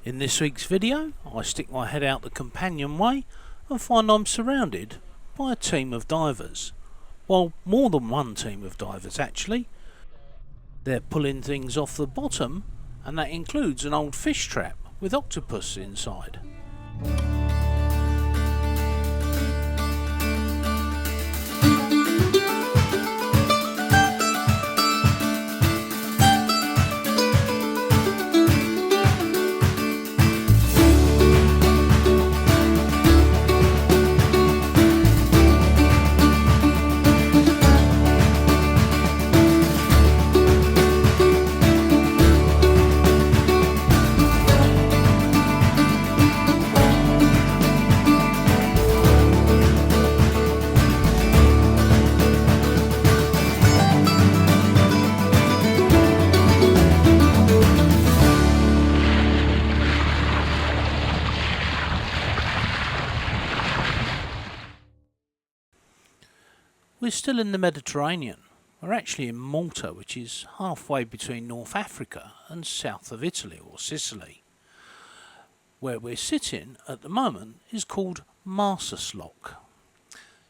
In this week's video, I stick my head out the companionway and find I'm surrounded by a team of divers. Well, more than one team of divers actually. They're pulling things off the bottom, and that includes an old fish trap with octopus inside. We're still in the Mediterranean. We're actually in Malta, which is halfway between North Africa and south of Italy, or Sicily. Where we're sitting at the moment is called Marsaxlokk.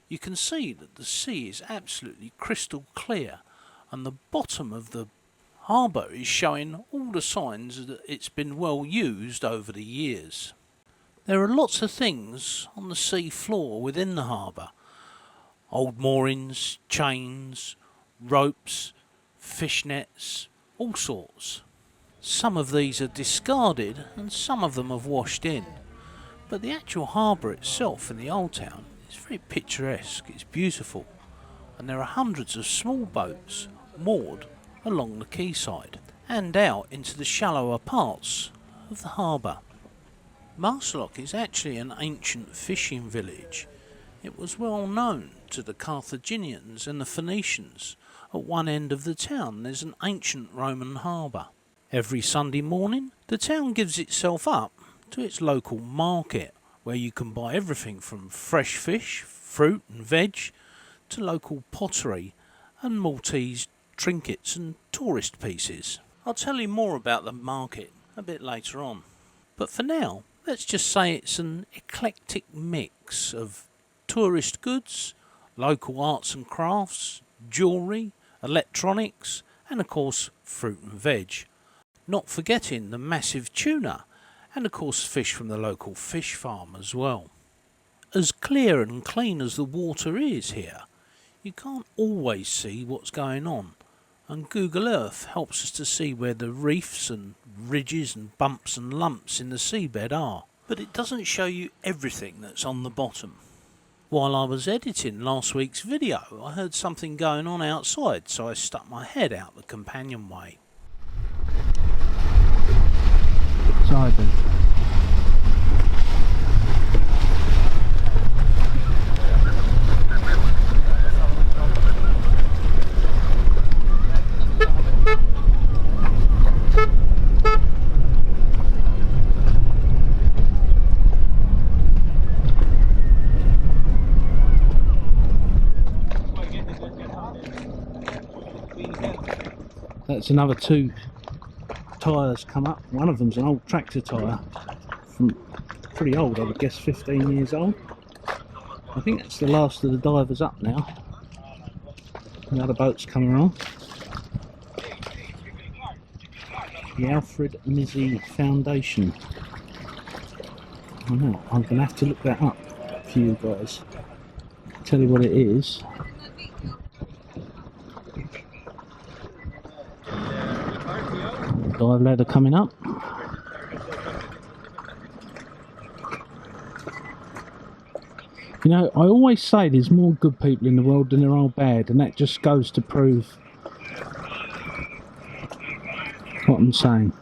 You can see that the sea is absolutely crystal clear, and the bottom of the harbour is showing all the signs that it's been well used over the years. There are lots of things on the sea floor within the harbour. Old moorings, chains, ropes, fish nets, all sorts. Some of these are discarded and some of them have washed in. But the actual harbour itself in the old town is very picturesque, it's beautiful. And there are hundreds of small boats moored along the quayside and out into the shallower parts of the harbour. Marsaxlokk is actually an ancient fishing village. It was well known to the Carthaginians and the Phoenicians. At one end of the town there's an ancient Roman harbour. Every Sunday morning the town gives itself up to its local market, where you can buy everything from fresh fish, fruit and veg, to local pottery and Maltese trinkets and tourist pieces. I'll tell you more about the market a bit later on. But for now, let's just say it's an eclectic mix of tourist goods, local arts and crafts, jewellery, electronics, and of course fruit and veg. Not forgetting the massive tuna, and of course fish from the local fish farm as well. As clear and clean as the water is here, you can't always see what's going on, and Google Earth helps us to see where the reefs and ridges and bumps and lumps in the seabed are, but it doesn't show you everything that's on the bottom. While I was editing last week's video, I heard something going on outside, so I stuck my head out the companionway. Simon. That's another two tyres come up. One of them's an old tractor tyre, from pretty old, I would guess 15 years old. I think that's the last of the divers up now. The other boat's coming on. The Alfred Mizzi Foundation. I know, I'm going to have to look that up for you guys. Tell you what it is. Dive ladder coming up. You know, I always say there's more good people in the world than there are bad, and that just goes to prove what I'm saying.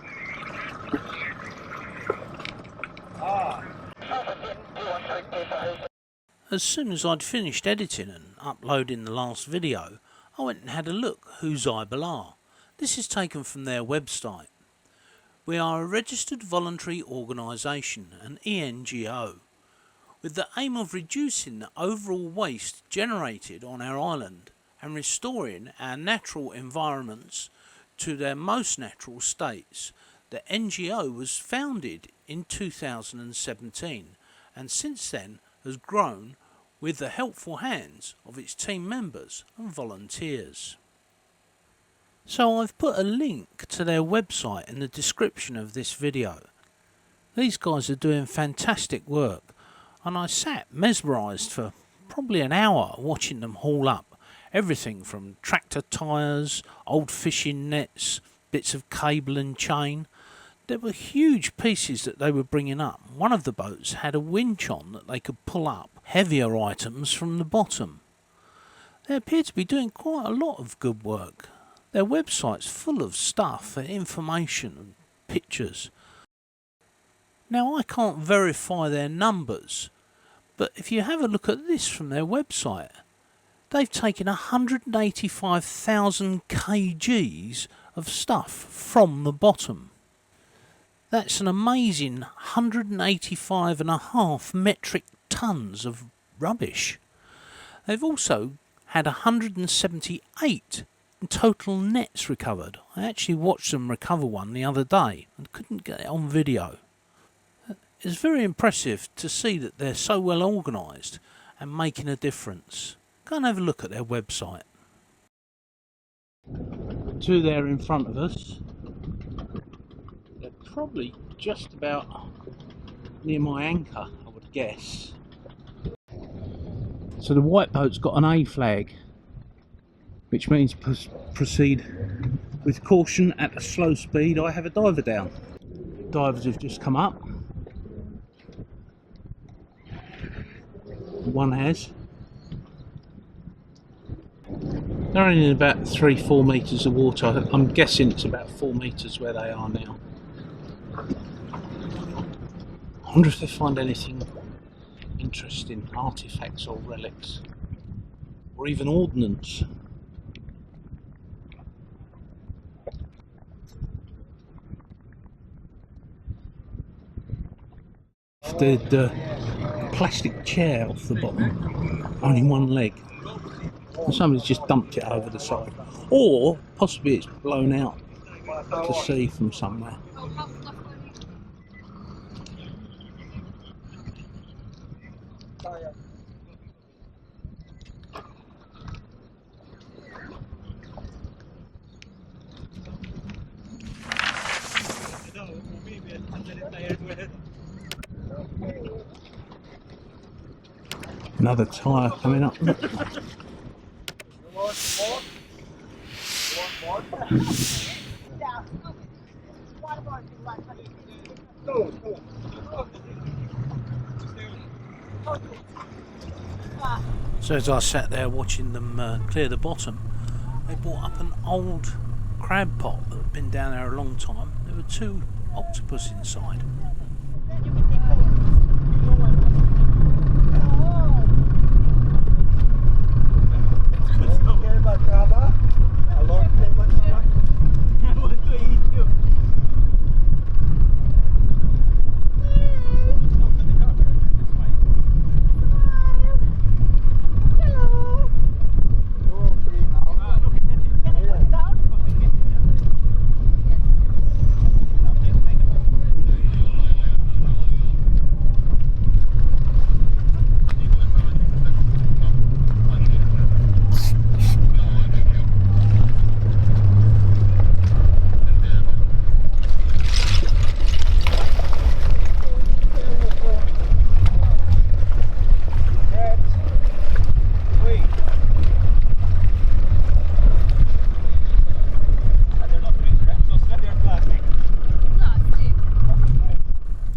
As soon as I'd finished editing and uploading the last video, I went and had a look who's are. This is taken from their website. We are a registered voluntary organisation, an ENGO, with the aim of reducing the overall waste generated on our island and restoring our natural environments to their most natural states The NGO was founded in 2017 and since then has grown with the helpful hands of its team members and volunteers. So I've put a link to their website in the description of this video. These guys are doing fantastic work and I sat mesmerised for probably an hour watching them haul up everything from tractor tyres, old fishing nets, bits of cable and chain. There were huge pieces that they were bringing up. One of the boats had a winch on that they could pull up heavier items from the bottom. They appear to be doing quite a lot of good work. Their website's full of stuff and information and pictures. Now I can't verify their numbers, but if you have a look at this from their website, they've taken 185,000 kgs of stuff from the bottom. That's an amazing 185.5 metric tonnes of rubbish. They've also had 178 total nets recovered. I actually watched them recover one the other day and couldn't get it on video. It's very impressive to see that they're so well organised and making a difference. Go and have a look at their website. Two there in front of us. They're probably just about near my anchor, I would guess. So the white boat's got an A flag, which means proceed with caution at a slow speed. I have a diver down. Divers have just come up. One has. They're only in about 3-4 metres of water. I'm guessing it's about 4 metres where they are now. I wonder if they find anything interesting, artefacts or relics, or even ordnance. The plastic chair off the bottom, only one leg. And somebody's just dumped it over the side, or possibly it's blown out to sea from somewhere. Another tyre coming up. So as I sat there watching them clear the bottom, they brought up an old crab pot that had been down there a long time. There were 2 octopus inside.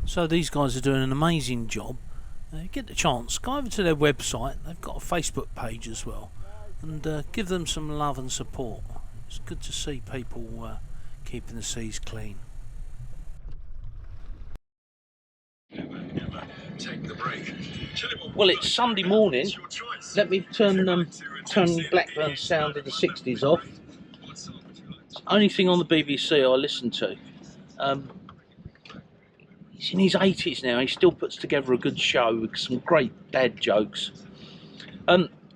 So these guys are doing an amazing job. Get the chance, go over to their website. They've got a Facebook page as well, and give them some love and support. It's good to see people keeping the seas clean. Well, it's Sunday morning. Let me turn Blackburn Sound of the 60s off. It's the only thing on the BBC I listen to. He's in his 80s now. He still puts together a good show with some great dad jokes.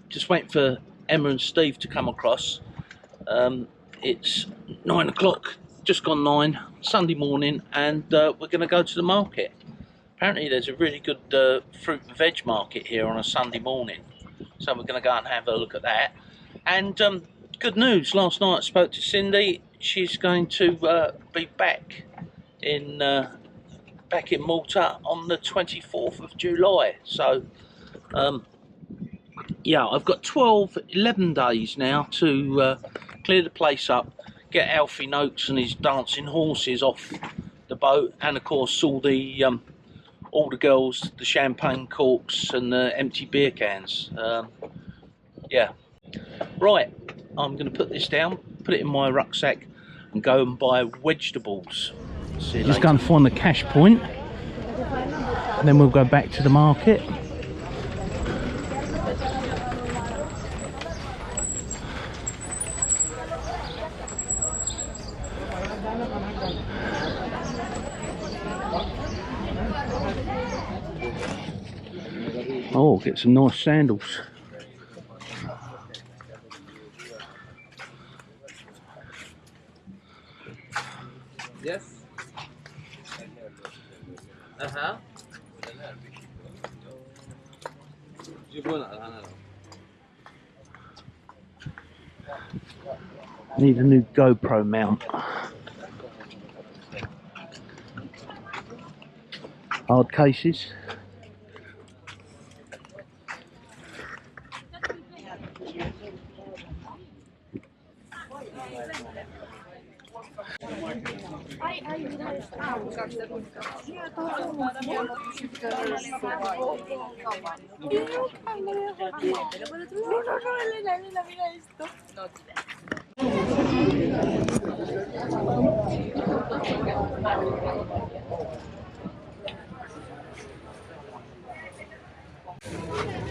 Just waiting for Emma and Steve to come across. It's 9 o'clock just gone 9, Sunday morning, and we're going to go to the market. Apparently there's a really good fruit and veg market here on a Sunday morning, so we're going to go and have a look at that. And good news, last night I spoke to Cindy. She's going to be back in Malta on the 24th of July. So yeah, I've got 11 days now to clear the place up, get Alfie Noakes and his dancing horses off the boat, and of course all the girls, the champagne corks and the empty beer cans. Yeah, right, I'm going to put this down, put it in my rucksack and go and buy vegetables. Just go and find the cash point and then we'll go back to the market. Oh, get some nice sandals. Yes. Aha. Need a new GoPro mount. Hard cases.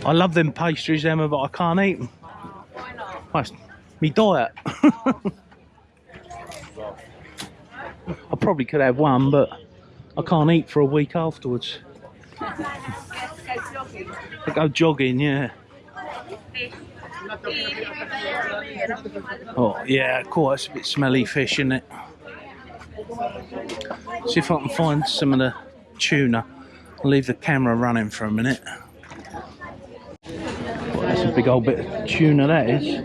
I love them pastries, Emma, but I can't eat them. Why not? That's me diet. I probably could have one, but I can't eat for a week afterwards. I go jogging, yeah. Oh, yeah, quite. It's a bit smelly fish, isn't it? See if I can find some of the tuna. I'll leave the camera running for a minute. Well, that's a big old bit of tuna, that is.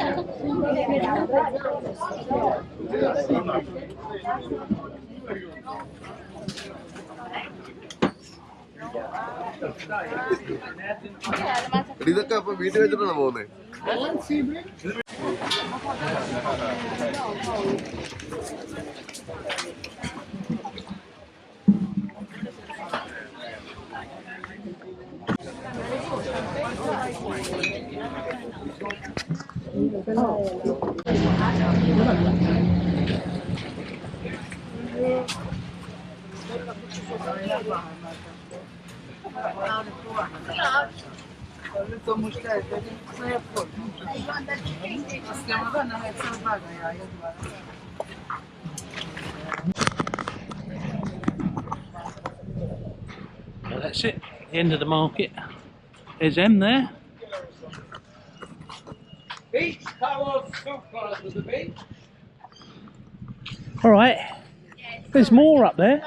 ഇതൊക്കെ അപ്പൊ വീട്ടിൽ വെച്ചിട്ടാണ് പോകുന്നത്. Well, that's it, the end of the market. There's Em there. Beach towels, soup colours with the beach. Alright, there's more up there.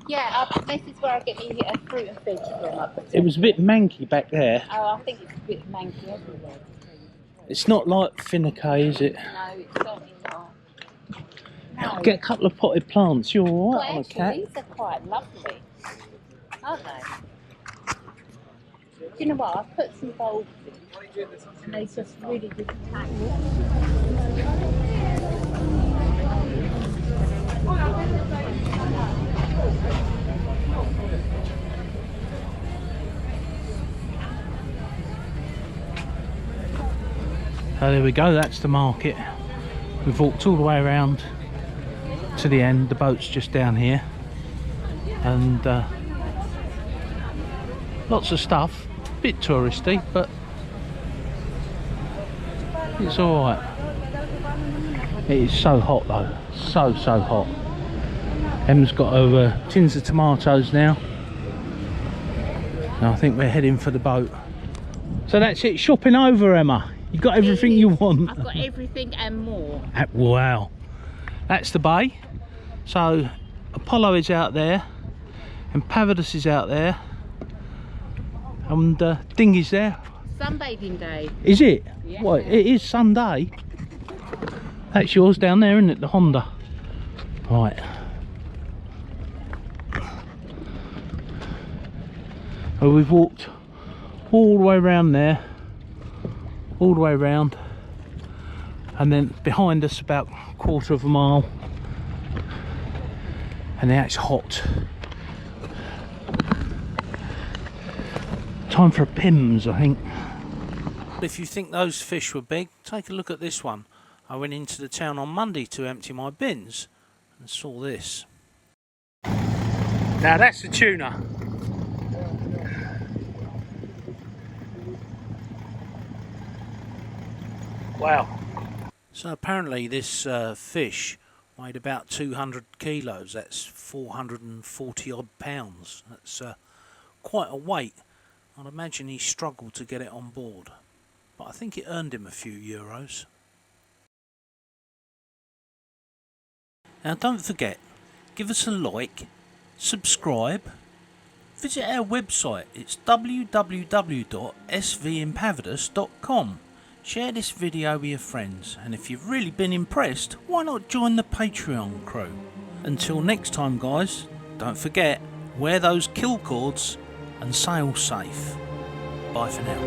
Yeah, this is where I get me a fruit and veg from. It was a bit manky back there. Oh, I think it's a bit manky everywhere. It's not like Finnequay, is it? No, it's certainly not. No. Get a couple of potted plants, you're alright on a cat. These are quite lovely, aren't they? Do you know what? I've put some bulbs in and they just really good tangled. Oh, there we go, that's the market. We've walked all the way around to the end, the boat's just down here. And lots of stuff, a bit touristy, but it's alright. It is so hot though, so hot. Em's got over tins of tomatoes now. And I think we're heading for the boat. So that's it, shopping over, Emma. You got everything you want. I've got everything and more. Wow. That's the bay. So Apollo is out there, Impavidus is out there, and Dinghy's there. Sunbathing day. Is it? Yeah. What? It is Sunday. That's yours down there, isn't it? The Honda. Right. Well, we've walked all the way around there, all the way around, and then behind us about a quarter of a mile, and now it's hot. Time for a Pimm's, I think. If you think those fish were big, take a look at this one. I went into the town on Monday to empty my bins and saw this. Now that's a tuna. Wow. So apparently this fish weighed about 200 kilos. That's 440 odd pounds. That's quite a weight. I'd imagine he struggled to get it on board, but I think it earned him a few euros. Now don't forget, give us a like, subscribe, visit our website. It's www.svimpavidus.com. Share this video with your friends, and if you've really been impressed, why not join the Patreon crew? Until next time guys, don't forget, wear those kill cords and sail safe. Bye for now.